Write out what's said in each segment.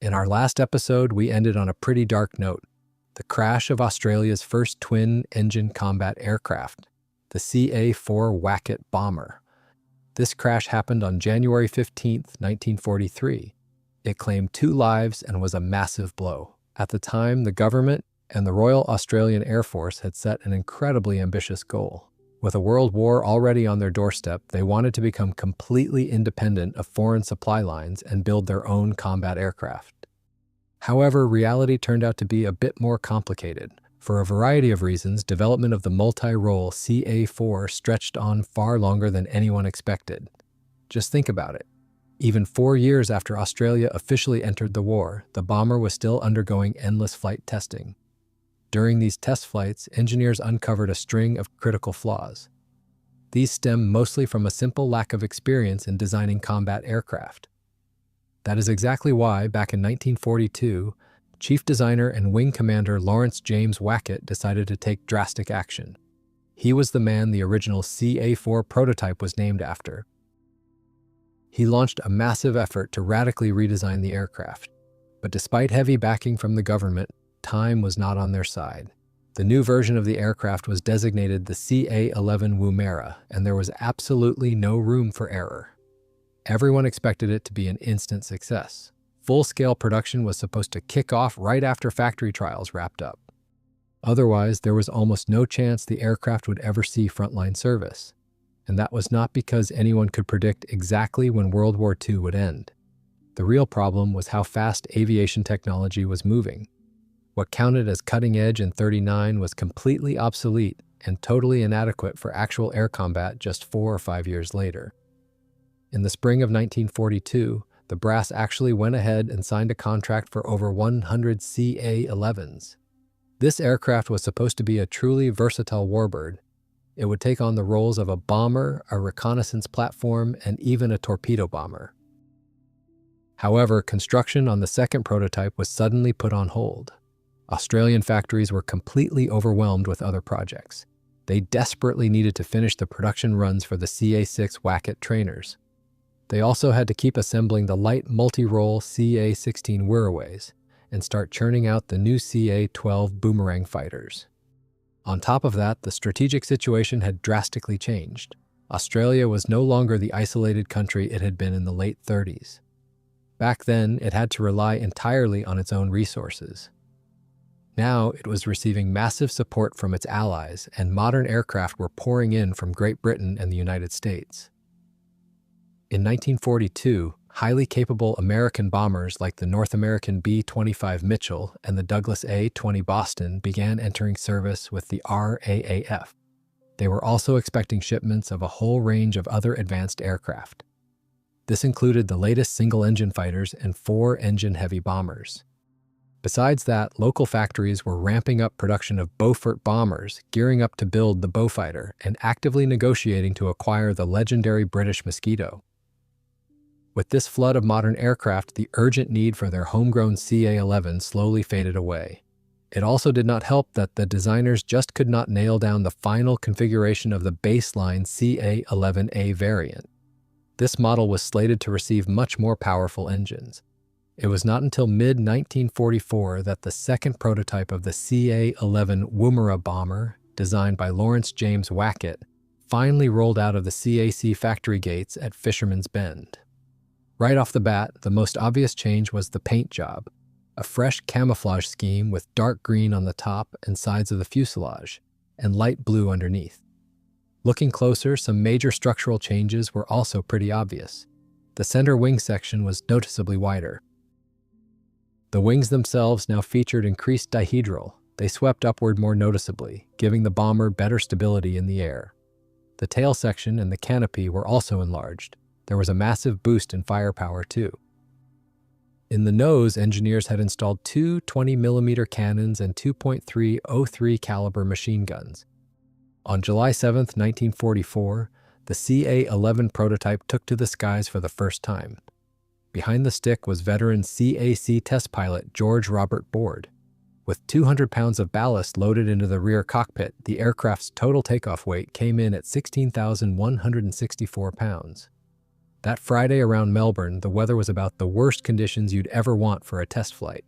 In our last episode, we ended on a pretty dark note: the crash of Australia's first twin-engine combat aircraft, the CA4 Wackett bomber. This crash happened on January 15, 1943. It claimed 2 lives and was a massive blow. At the time, the government and the Royal Australian Air Force had set an incredibly ambitious goal. With a world war already on their doorstep, they wanted to become completely independent of foreign supply lines and build their own combat aircraft. However, reality turned out to be a bit more complicated. For a variety of reasons, development of the multi-role CA4 stretched on far longer than anyone expected. Just think about it. Even 4 years after Australia officially entered the war, the bomber was still undergoing endless flight testing. During these test flights, engineers uncovered a string of critical flaws. These stem mostly from a simple lack of experience in designing combat aircraft. That is exactly why, back in 1942, Chief Designer and Wing Commander Lawrence James Wackett decided to take drastic action. He was the man the original CA4 prototype was named after. He launched a massive effort to radically redesign the aircraft. But despite heavy backing from the government, time was not on their side. The new version of the aircraft was designated the CA-11 Woomera, and there was absolutely no room for error. Everyone expected it to be an instant success. Full-scale production was supposed to kick off right after factory trials wrapped up. Otherwise, there was almost no chance the aircraft would ever see frontline service. And that was not because anyone could predict exactly when World War II would end. The real problem was how fast aviation technology was moving. What counted as cutting edge in '39 was completely obsolete and totally inadequate for actual air combat just 4 or 5 years later. In the spring of 1942, the brass actually went ahead and signed a contract for over 100 CA-11s. This aircraft was supposed to be a truly versatile warbird. It would take on the roles of a bomber, a reconnaissance platform, and even a torpedo bomber. However, construction on the second prototype was suddenly put on hold. Australian factories were completely overwhelmed with other projects. They desperately needed to finish the production runs for the CA6 Wackett trainers. They also had to keep assembling the light multi-role CA16 Wirraways and start churning out the new CA12 Boomerang fighters. On top of that, the strategic situation had drastically changed. Australia was no longer the isolated country it had been in the late 30s. Back then, it had to rely entirely on its own resources. Now, it was receiving massive support from its allies, and modern aircraft were pouring in from Great Britain and the United States. In 1942, highly capable American bombers like the North American B-25 Mitchell and the Douglas A-20 Boston began entering service with the RAAF. They were also expecting shipments of a whole range of other advanced aircraft. This included the latest single-engine fighters and 4-engine heavy bombers. Besides that, local factories were ramping up production of Beaufort bombers, gearing up to build the Beaufighter, and actively negotiating to acquire the legendary British Mosquito. With this flood of modern aircraft, the urgent need for their homegrown CA-11 slowly faded away. It also did not help that the designers just could not nail down the final configuration of the baseline CA-11A variant. This model was slated to receive much more powerful engines. It was not until mid-1944 that the second prototype of the CA-11 Woomera bomber, designed by Lawrence James Wackett, finally rolled out of the CAC factory gates at Fisherman's Bend. Right off the bat, the most obvious change was the paint job, a fresh camouflage scheme with dark green on the top and sides of the fuselage, and light blue underneath. Looking closer, some major structural changes were also pretty obvious. The center wing section was noticeably wider. The wings themselves now featured increased dihedral. They swept upward more noticeably, giving the bomber better stability in the air. The tail section and the canopy were also enlarged. There was a massive boost in firepower too. In the nose, engineers had installed 2 20mm cannons and 2.303 caliber machine guns. On July 7, 1944, the CA-11 prototype took to the skies for the first time. Behind the stick was veteran CAC test pilot George Robert Board. With 200 pounds of ballast loaded into the rear cockpit, the aircraft's total takeoff weight came in at 16,164 pounds. That Friday around Melbourne, the weather was about the worst conditions you'd ever want for a test flight.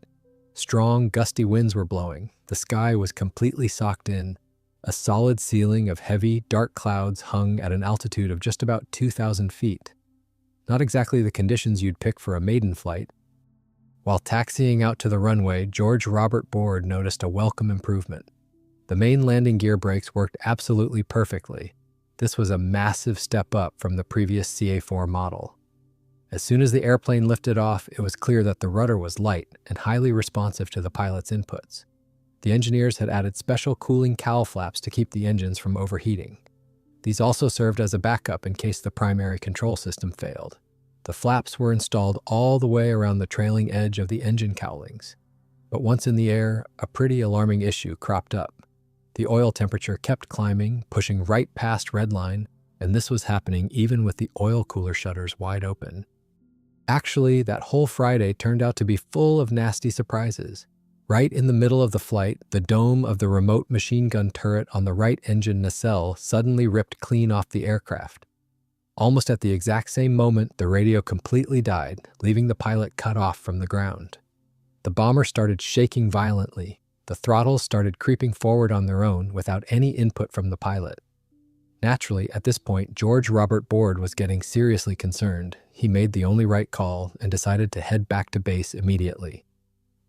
Strong, gusty winds were blowing. The sky was completely socked in. A solid ceiling of heavy, dark clouds hung at an altitude of just about 2,000 feet. Not exactly the conditions you'd pick for a maiden flight. While taxiing out to the runway, George Robert Board noticed a welcome improvement. The main landing gear brakes worked absolutely perfectly. This was a massive step up from the previous CA4 model. As soon as the airplane lifted off, it was clear that the rudder was light and highly responsive to the pilot's inputs. The engineers had added special cooling cowl flaps to keep the engines from overheating. These also served as a backup in case the primary control system failed. The flaps were installed all the way around the trailing edge of the engine cowlings. But once in the air, a pretty alarming issue cropped up. The oil temperature kept climbing, pushing right past redline, and this was happening even with the oil cooler shutters wide open. Actually, that whole Friday turned out to be full of nasty surprises. Right in the middle of the flight, the dome of the remote machine gun turret on the right engine nacelle suddenly ripped clean off the aircraft. Almost at the exact same moment, the radio completely died, leaving the pilot cut off from the ground. The bomber started shaking violently. The throttles started creeping forward on their own without any input from the pilot. Naturally, at this point, George Robert Board was getting seriously concerned. He made the only right call and decided to head back to base immediately.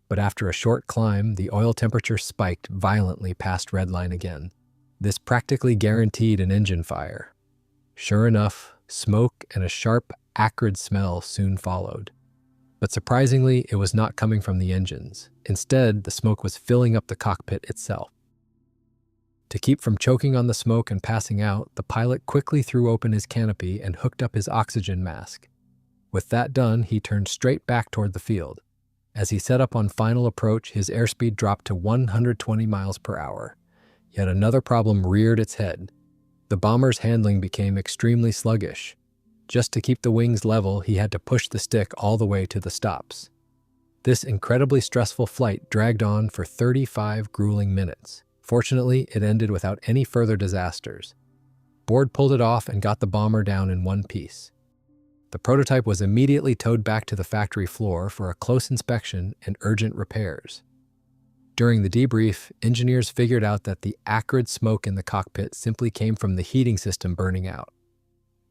But after a short climb, the oil temperature spiked violently past redline again. This practically guaranteed an engine fire. Sure enough, smoke and a sharp, acrid smell soon followed. But surprisingly, it was not coming from the engines. Instead, the smoke was filling up the cockpit itself. To keep from choking on the smoke and passing out, the pilot quickly threw open his canopy and hooked up his oxygen mask. With that done, he turned straight back toward the field. As he set up on final approach, his airspeed dropped to 120 miles per hour. Yet another problem reared its head. The bomber's handling became extremely sluggish. Just to keep the wings level, he had to push the stick all the way to the stops. This incredibly stressful flight dragged on for 35 grueling minutes. Fortunately, it ended without any further disasters. Board pulled it off and got the bomber down in one piece. The prototype was immediately towed back to the factory floor for a close inspection and urgent repairs. During the debrief, engineers figured out that the acrid smoke in the cockpit simply came from the heating system burning out.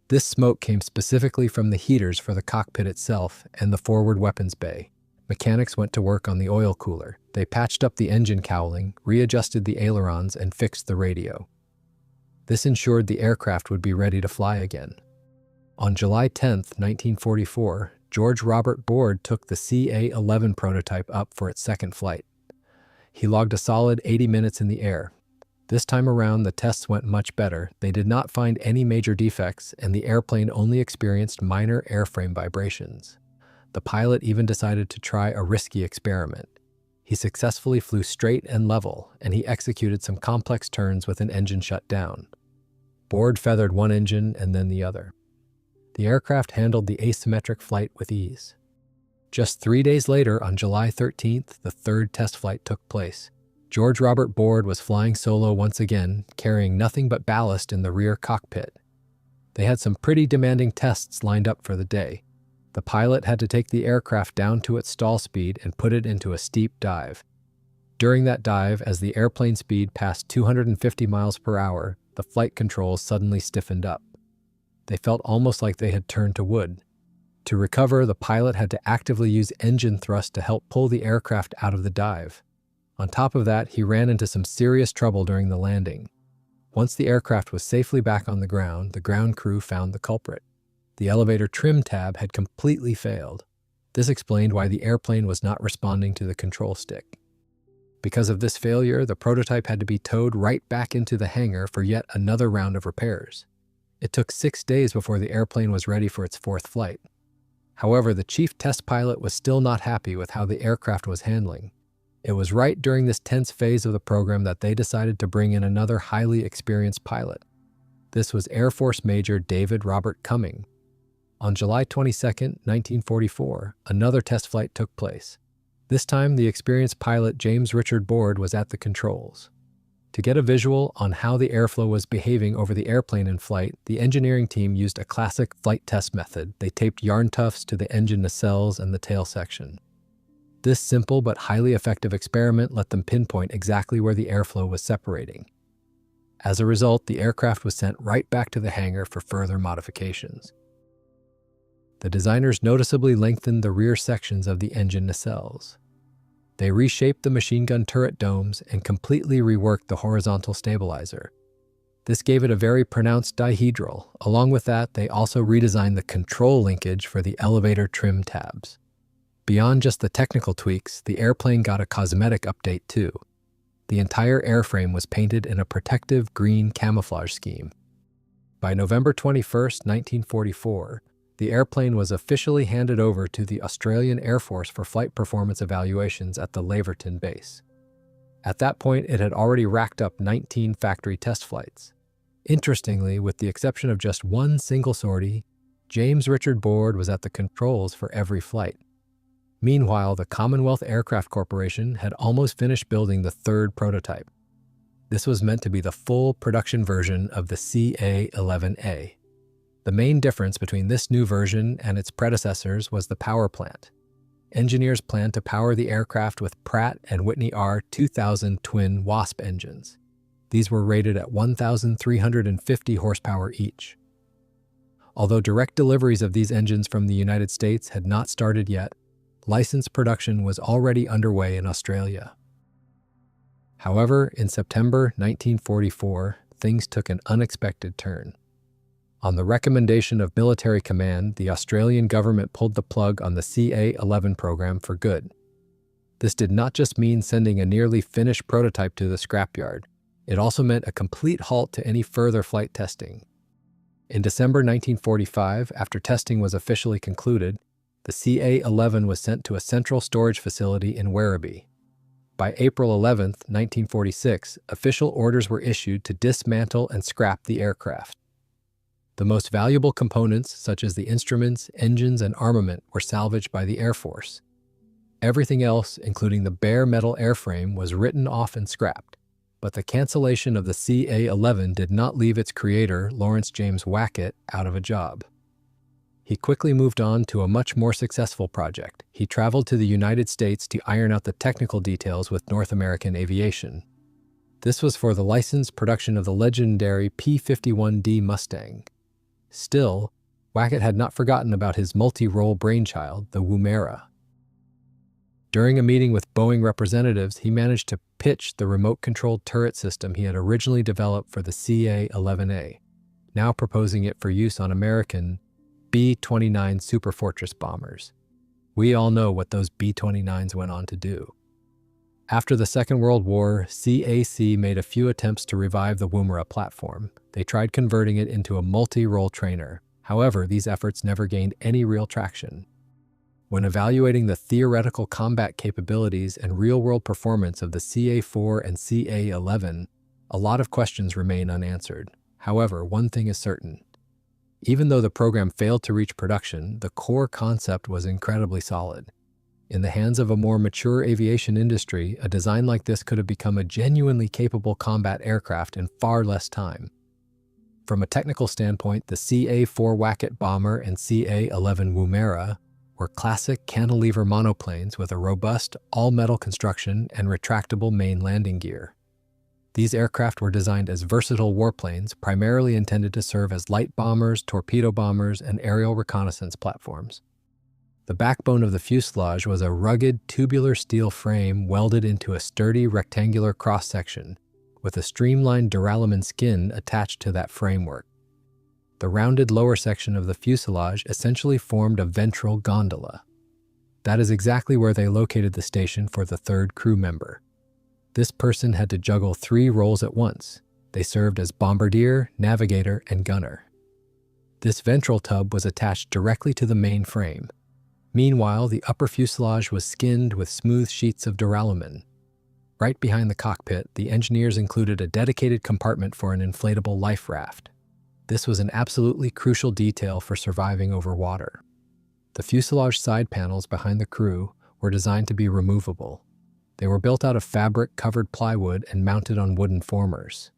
This smoke came specifically from the heaters for the cockpit itself and the forward weapons bay. Mechanics went to work on the oil cooler. They patched up the engine cowling, readjusted the ailerons, and fixed the radio. This ensured the aircraft would be ready to fly again. On July 10, 1944, George Robert Board took the CA-11 prototype up for its second flight. He logged a solid 80 minutes in the air. This time around, the tests went much better. They did not find any major defects, and the airplane only experienced minor airframe vibrations. The pilot even decided to try a risky experiment. He successfully flew straight and level, and he executed some complex turns with an engine shut down. Board feathered one engine and then the other. The aircraft handled the asymmetric flight with ease. Just 3 days later, on July 13th, the third test flight took place. George Robert Board was flying solo once again, carrying nothing but ballast in the rear cockpit. They had some pretty demanding tests lined up for the day. The pilot had to take the aircraft down to its stall speed and put it into a steep dive. During that dive, as the airplane speed passed 250 miles per hour, the flight controls suddenly stiffened up. They felt almost like they had turned to wood. To recover, the pilot had to actively use engine thrust to help pull the aircraft out of the dive. On top of that, he ran into some serious trouble during the landing. Once the aircraft was safely back on the ground crew found the culprit. The elevator trim tab had completely failed. This explained why the airplane was not responding to the control stick. Because of this failure, the prototype had to be towed right back into the hangar for yet another round of repairs. It took 6 days before the airplane was ready for its fourth flight. However, the chief test pilot was still not happy with how the aircraft was handling. It was right during this tense phase of the program that they decided to bring in another highly experienced pilot. This was Air Force Major David Robert Cumming. On July 22, 1944, another test flight took place. This time, the experienced pilot James Richard Board was at the controls. To get a visual on how the airflow was behaving over the airplane in flight, the engineering team used a classic flight test method. They taped yarn tufts to the engine nacelles and the tail section. This simple but highly effective experiment let them pinpoint exactly where the airflow was separating. As a result, the aircraft was sent right back to the hangar for further modifications. The designers noticeably lengthened the rear sections of the engine nacelles. They reshaped the machine gun turret domes and completely reworked the horizontal stabilizer. This gave it a very pronounced dihedral. Along with that, they also redesigned the control linkage for the elevator trim tabs. Beyond just the technical tweaks, the airplane got a cosmetic update too. The entire airframe was painted in a protective green camouflage scheme. By November 21, 1944, the airplane was officially handed over to the Australian Air Force for flight performance evaluations at the Laverton base. At that point, it had already racked up 19 factory test flights. Interestingly, with the exception of just one single sortie, James Richard Board was at the controls for every flight. Meanwhile, the Commonwealth Aircraft Corporation had almost finished building the third prototype. This was meant to be the full production version of the CA-11A. The main difference between this new version and its predecessors was the power plant. Engineers planned to power the aircraft with Pratt & Whitney R2000 twin Wasp engines. These were rated at 1,350 horsepower each. Although direct deliveries of these engines from the United States had not started yet, licensed production was already underway in Australia. However, in September 1944, things took an unexpected turn. On the recommendation of military command, the Australian government pulled the plug on the CA-11 program for good. This did not just mean sending a nearly finished prototype to the scrapyard. It also meant a complete halt to any further flight testing. In December 1945, after testing was officially concluded, the CA-11 was sent to a central storage facility in Werribee. By April 11, 1946, official orders were issued to dismantle and scrap the aircraft. The most valuable components, such as the instruments, engines, and armament, were salvaged by the Air Force. Everything else, including the bare metal airframe, was written off and scrapped. But the cancellation of the CA-11 did not leave its creator, Lawrence James Wackett, out of a job. He quickly moved on to a much more successful project. He traveled to the United States to iron out the technical details with North American Aviation. This was for the licensed production of the legendary P-51D Mustang. Still, Wackett had not forgotten about his multi-role brainchild, the Woomera. During a meeting with Boeing representatives, he managed to pitch the remote-controlled turret system he had originally developed for the CA-11A, now proposing it for use on American B-29 Superfortress bombers. We all know what those B-29s went on to do. After the Second World War, CAC made a few attempts to revive the Woomera platform. They tried converting it into a multi-role trainer. However, these efforts never gained any real traction. When evaluating the theoretical combat capabilities and real-world performance of the CA4 and CA11, a lot of questions remain unanswered. However, one thing is certain. Even though the program failed to reach production, the core concept was incredibly solid. In the hands of a more mature aviation industry, a design like this could have become a genuinely capable combat aircraft in far less time. From a technical standpoint, the CA4 Wackett bomber and CA11 Woomera were classic cantilever monoplanes with a robust, all-metal construction and retractable main landing gear. These aircraft were designed as versatile warplanes, primarily intended to serve as light bombers, torpedo bombers, and aerial reconnaissance platforms. The backbone of the fuselage was a rugged, tubular steel frame welded into a sturdy, rectangular cross-section, with a streamlined duralumin skin attached to that framework. The rounded lower section of the fuselage essentially formed a ventral gondola. That is exactly where they located the station for the third crew member. This person had to juggle 3 roles at once. They served as bombardier, navigator, and gunner. This ventral tub was attached directly to the main frame. Meanwhile, the upper fuselage was skinned with smooth sheets of duralumin. Right behind the cockpit, the engineers included a dedicated compartment for an inflatable life raft. This was an absolutely crucial detail for surviving over water. The fuselage side panels behind the crew were designed to be removable. They were built out of fabric-covered plywood and mounted on wooden formers.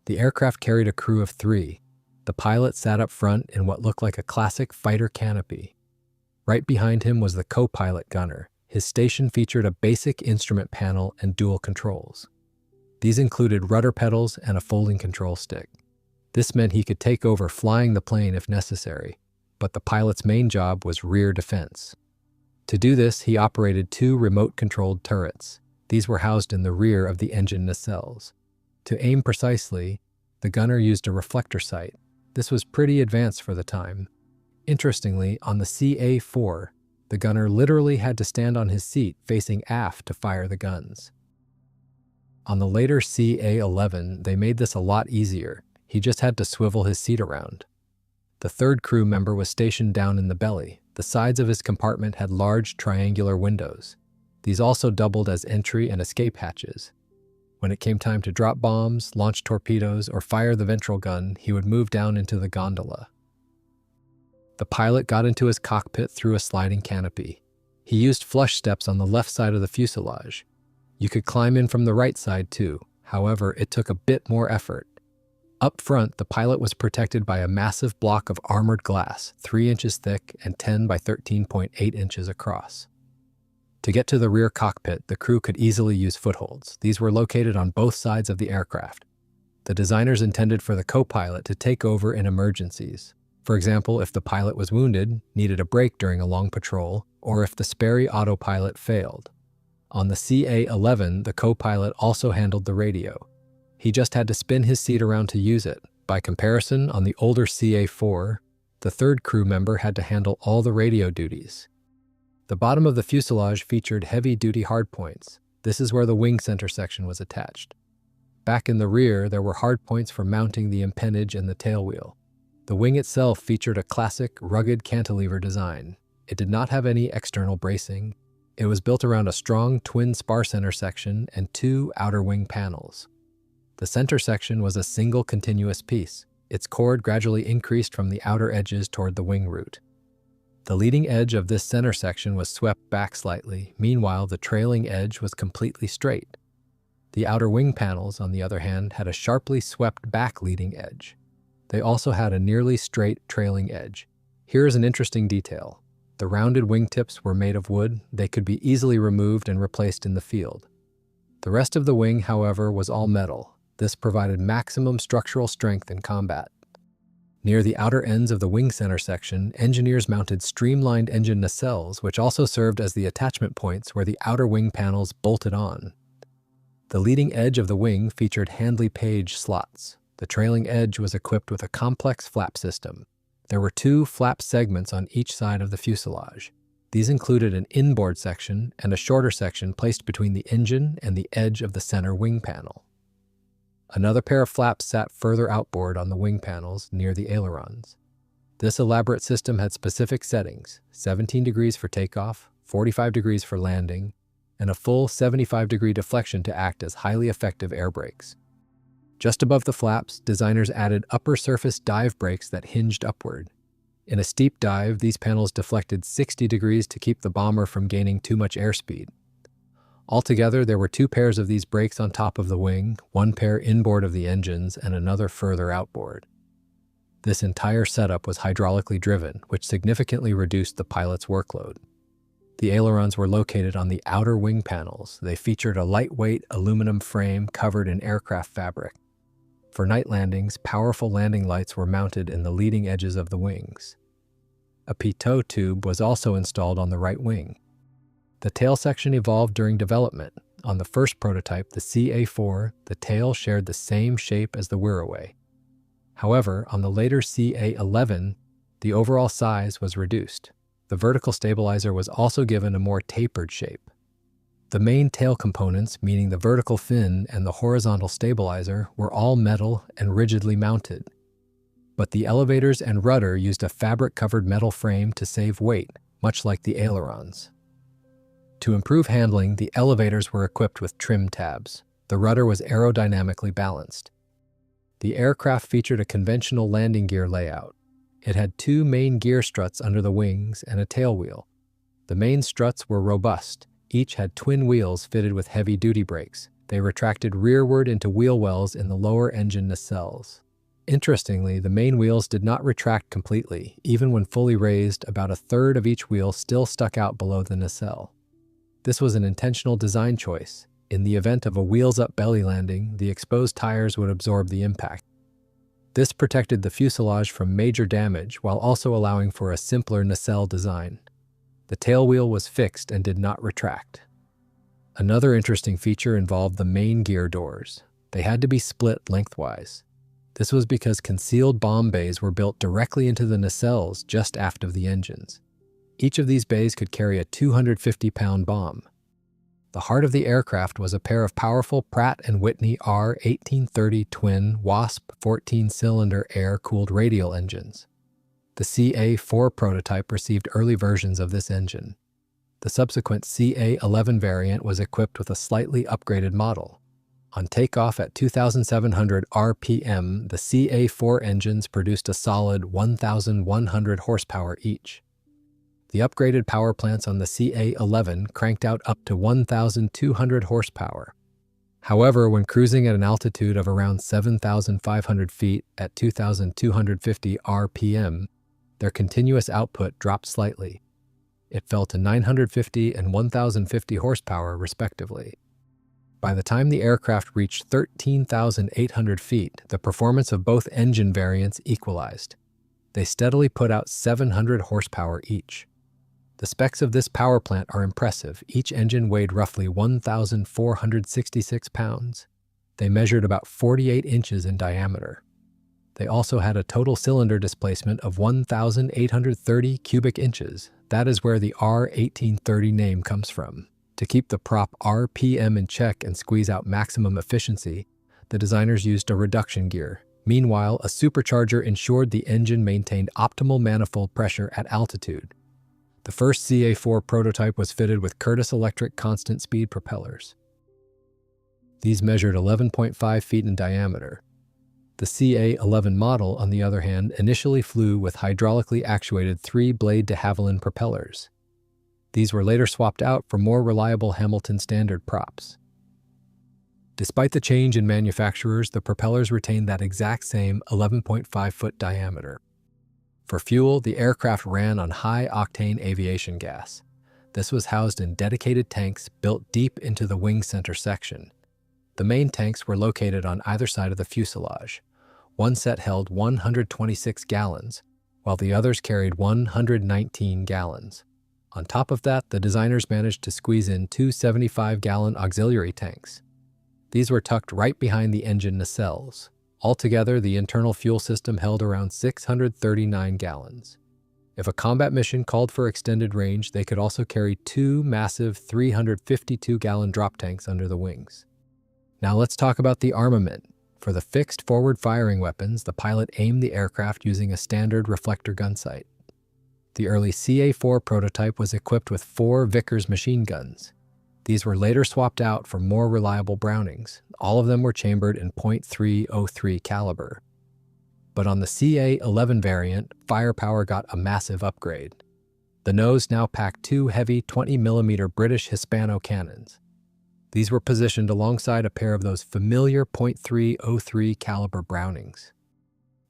The aircraft carried a crew of 3. The pilot sat up front in what looked like a classic fighter canopy. Right behind him was the co-pilot gunner. His station featured a basic instrument panel and dual controls. These included rudder pedals and a folding control stick. This meant he could take over flying the plane if necessary, but the pilot's main job was rear defense. To do this, he operated 2 remote-controlled turrets. These were housed in the rear of the engine nacelles. To aim precisely, the gunner used a reflector sight. This was pretty advanced for the time. Interestingly, on the CA4, the gunner literally had to stand on his seat facing aft to fire the guns. On the later CA-11, they made this a lot easier. He just had to swivel his seat around. The 3rd crew member was stationed down in the belly. The sides of his compartment had large triangular windows. These also doubled as entry and escape hatches. When it came time to drop bombs, launch torpedoes, or fire the ventral gun, he would move down into the gondola. The pilot got into his cockpit through a sliding canopy. He used flush steps on the left side of the fuselage. You could climb in from the right side too. However, it took a bit more effort. Up front, the pilot was protected by a massive block of armored glass, 3 inches thick and 10 by 13.8 inches across. To get to the rear cockpit, the crew could easily use footholds. These were located on both sides of the aircraft. The designers intended for the co-pilot to take over in emergencies. For example, if the pilot was wounded, needed a break during a long patrol, or if the Sperry autopilot failed. On the CA-11, the co-pilot also handled the radio. He just had to spin his seat around to use it. By comparison, on the older CA4, the 3rd crew member had to handle all the radio duties. The bottom of the fuselage featured heavy-duty hardpoints. This is where the wing center section was attached. Back in the rear, there were hardpoints for mounting the empennage and the tailwheel. The wing itself featured a classic, rugged cantilever design. It did not have any external bracing. It was built around a strong twin spar center section and 2 outer wing panels. The center section was a single continuous piece. Its chord gradually increased from the outer edges toward the wing root. The leading edge of this center section was swept back slightly. Meanwhile, the trailing edge was completely straight. The outer wing panels, on the other hand, had a sharply swept back leading edge. They also had a nearly straight trailing edge. Here is an interesting detail. The rounded wingtips were made of wood. They could be easily removed and replaced in the field. The rest of the wing, however, was all metal. This provided maximum structural strength in combat. Near the outer ends of the wing center section, engineers mounted streamlined engine nacelles, which also served as the attachment points where the outer wing panels bolted on. The leading edge of the wing featured Handley Page slots. The trailing edge was equipped with a complex flap system. There were 2 flap segments on each side of the fuselage. These included an inboard section and a shorter section placed between the engine and the edge of the center wing panel. Another pair of flaps sat further outboard on the wing panels near the ailerons. This elaborate system had specific settings: 17 degrees for takeoff, 45 degrees for landing, and a full 75-degree deflection to act as highly effective air brakes. Just above the flaps, designers added upper surface dive brakes that hinged upward. In a steep dive, these panels deflected 60 degrees to keep the bomber from gaining too much airspeed. Altogether, there were 2 pairs of these brakes on top of the wing, 1 pair inboard of the engines and another further outboard. This entire setup was hydraulically driven, which significantly reduced the pilot's workload. The ailerons were located on the outer wing panels. They featured a lightweight aluminum frame covered in aircraft fabric. For night landings, powerful landing lights were mounted in the leading edges of the wings. A pitot tube was also installed on the right wing. The tail section evolved during development. On the first prototype, the CA4, the tail shared the same shape as the WWII. However, on the later CA11, the overall size was reduced. The vertical stabilizer was also given a more tapered shape. The main tail components, meaning the vertical fin and the horizontal stabilizer, were all metal and rigidly mounted. But the elevators and rudder used a fabric-covered metal frame to save weight, much like the ailerons. To improve handling, the elevators were equipped with trim tabs. The rudder was aerodynamically balanced. The aircraft featured a conventional landing gear layout. It had 2 main gear struts under the wings and a tailwheel. The main struts were robust. each had twin wheels fitted with heavy-duty brakes. They retracted rearward into wheel wells in the lower engine nacelles. Interestingly, the main wheels did not retract completely. Even when fully raised, about a third of each wheel still stuck out below the nacelle. This was an intentional design choice. In the event of a wheels-up belly landing, the exposed tires would absorb the impact. This protected the fuselage from major damage while also allowing for a simpler nacelle design. The tail wheel was fixed and did not retract. Another interesting feature involved the main gear doors. They had to be split lengthwise. This was because concealed bomb bays were built directly into the nacelles just aft of the engines. Each of these bays could carry a 250-pound bomb. The heart of the aircraft was a pair of powerful Pratt & Whitney R1830 twin WASP 14-cylinder air-cooled radial engines. The CA4 prototype received early versions of this engine. The subsequent CA11 variant was equipped with a slightly upgraded model. On takeoff at 2,700 RPM, the CA4 engines produced a solid 1,100 horsepower each. The upgraded power plants on the CA11 cranked out up to 1,200 horsepower. However, when cruising at an altitude of around 7,500 feet at 2,250 RPM, their continuous output dropped slightly. It fell to 950 and 1,050 horsepower, respectively. By the time the aircraft reached 13,800 feet, the performance of both engine variants equalized. They steadily put out 700 horsepower each. The specs of this power plant are impressive. Each engine weighed roughly 1,466 pounds. They measured about 48 inches in diameter. They also had a total cylinder displacement of 1,830 cubic inches. That is where the R1830 name comes from. To keep the prop RPM in check and squeeze out maximum efficiency, the designers used a reduction gear. Meanwhile, a supercharger ensured the engine maintained optimal manifold pressure at altitude. The first CA4 prototype was fitted with Curtiss electric constant-speed propellers. These measured 11.5 feet in diameter. The CA11 model, on the other hand, initially flew with hydraulically actuated 3-blade de Havilland propellers. These were later swapped out for more reliable Hamilton standard props. Despite the change in manufacturers, the propellers retained that exact same 11.5-foot diameter. For fuel, the aircraft ran on high-octane aviation gas. This was housed in dedicated tanks built deep into the wing center section. The main tanks were located on either side of the fuselage. One set held 126 gallons, while the others carried 119 gallons. On top of that, the designers managed to squeeze in two 75-gallon auxiliary tanks. These were tucked right behind the engine nacelles. Altogether, the internal fuel system held around 639 gallons. If a combat mission called for extended range, they could also carry two massive 352-gallon drop tanks under the wings. Now let's talk about the armament. For the fixed forward-firing weapons, the pilot aimed the aircraft using a standard reflector gun sight. The early CA4 prototype was equipped with 4 Vickers machine guns. These were later swapped out for more reliable Brownings. All of them were chambered in .303 caliber. But on the CA11 variant, firepower got a massive upgrade. The nose now packed 2 heavy 20mm British Hispano cannons. These were positioned alongside a pair of those familiar .303 caliber Brownings.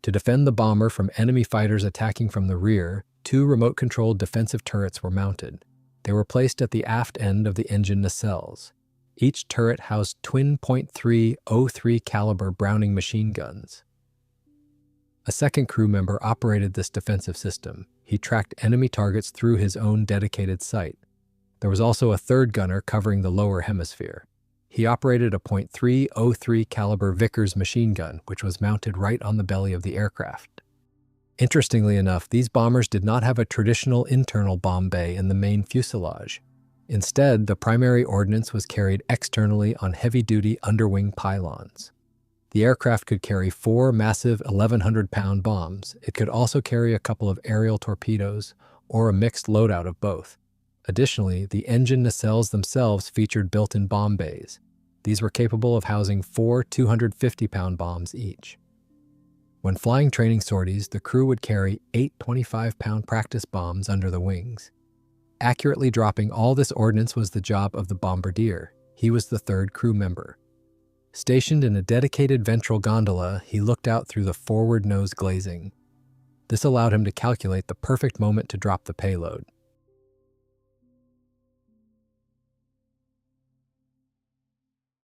To defend the bomber from enemy fighters attacking from the rear, 2 remote-controlled defensive turrets were mounted. They were placed at the aft end of the engine nacelles. Each turret housed twin .303 caliber Browning machine guns. A second crew member operated this defensive system. He tracked enemy targets through his own dedicated sight. There was also a third gunner covering the lower hemisphere. He operated a .303 caliber Vickers machine gun, which was mounted right on the belly of the aircraft. Interestingly enough, these bombers did not have a traditional internal bomb bay in the main fuselage. Instead, the primary ordnance was carried externally on heavy-duty underwing pylons. The aircraft could carry 4 massive 1,100-pound bombs. It could also carry a couple of aerial torpedoes or a mixed loadout of both. Additionally, the engine nacelles themselves featured built-in bomb bays. These were capable of housing 4 250-pound bombs each. When flying training sorties, the crew would carry 8 25-pound practice bombs under the wings. Accurately dropping all this ordnance was the job of the bombardier. He was the third crew member. Stationed in a dedicated ventral gondola, he looked out through the forward nose glazing. This allowed him to calculate the perfect moment to drop the payload.